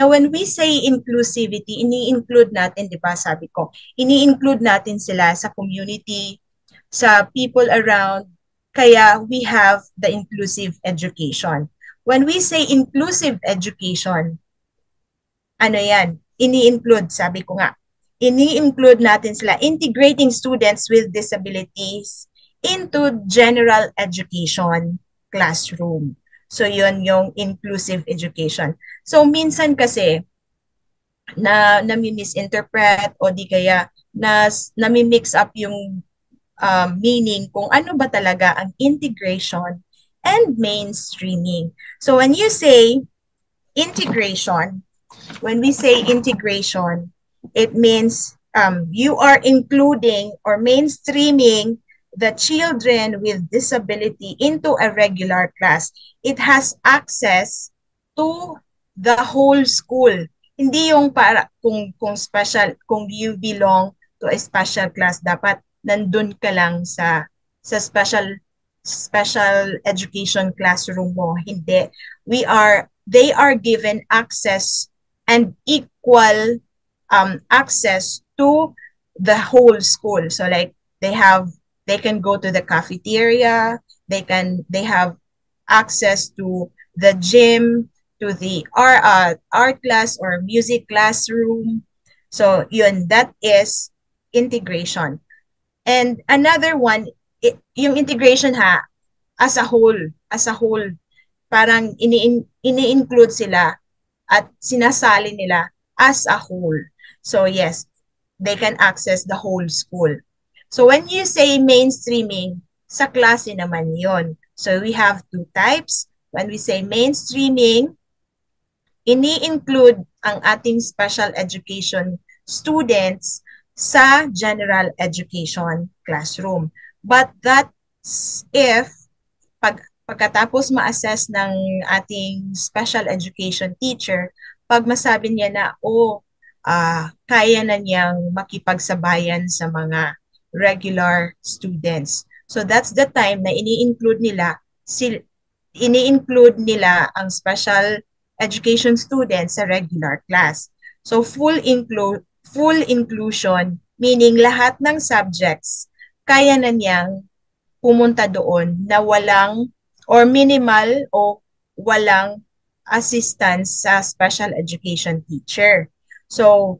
Now, when we say inclusivity, ini-include natin, di ba, sabi ko, ini-include natin sila sa community, sa people around, kaya we have the inclusive education. When we say inclusive education, ano yan? Ini-include, sabi ko nga, ini-include natin sila, integrating students with disabilities into general education classroom. So, yun yung inclusive education. So, minsan kasi, nami-misinterpret o di kaya nami-mix up yung meaning kung ano ba talaga ang integration and mainstreaming. So, when you say integration, when we say integration, it means you are including or mainstreaming the children with disability into a regular class. It has access to the whole school. Hindi yung para kung special, kung you belong to a special class, dapat nandun ka lang sa special education classroom mo. Hindi. They are given access and equal access to the whole school. So like they can go to the cafeteria, they have access to the gym, to the art class or music classroom. So yun, that is integration. And another one, yung integration as a whole, parang ini-include sila at sinasali nila as a whole. So yes, they can access the whole school. So when you say mainstreaming, sa klase naman yon. So we have two types. When we say mainstreaming, ini-include ang ating special education students sa general education classroom. But that's if pagkatapos ma-assess ng ating special education teacher, pag masabi niya na, kaya na niyang makipagsabayan sa mga regular students. So that's the time na ini-include nila ang special education students sa regular class. So full inclusion, meaning lahat ng subjects kaya na niyang pumunta doon na walang or minimal o walang assistance sa special education teacher. So,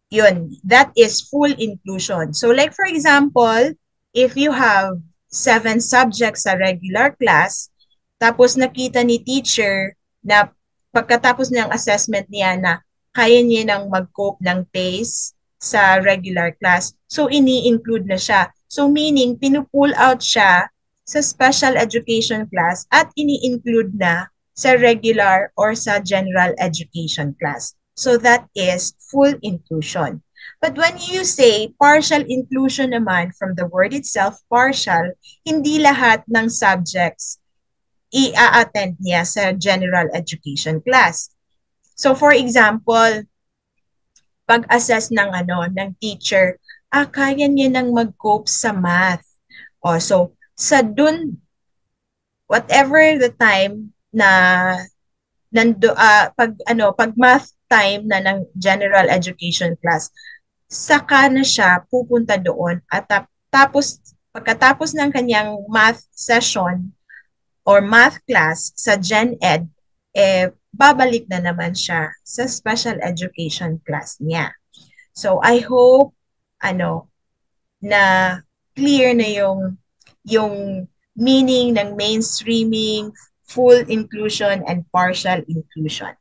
yun, that is full inclusion. So like for example, if you have 7 subjects sa regular class, tapos nakita ni teacher na pagkatapos ng assessment niya na kaya niya nang mag-cope ng pace sa regular class, so ini-include na siya. So meaning, pinupull out siya sa special education class at ini-include na sa regular or sa general education class. So that is full inclusion. But when you say partial inclusion naman, from the word itself, partial, hindi lahat ng subjects i-attend niya sa general education class. So for example, pag-assess ng teacher, kaya niya nang mag-cope sa math. So sa dun, whatever the time na pag math time na ng general education class, saka na siya pupunta doon at pagkatapos ng kanyang math session or math class sa Gen Ed, babalik na naman siya sa special education class niya. So I hope na clear na yung meaning ng mainstreaming, full inclusion, and partial inclusion.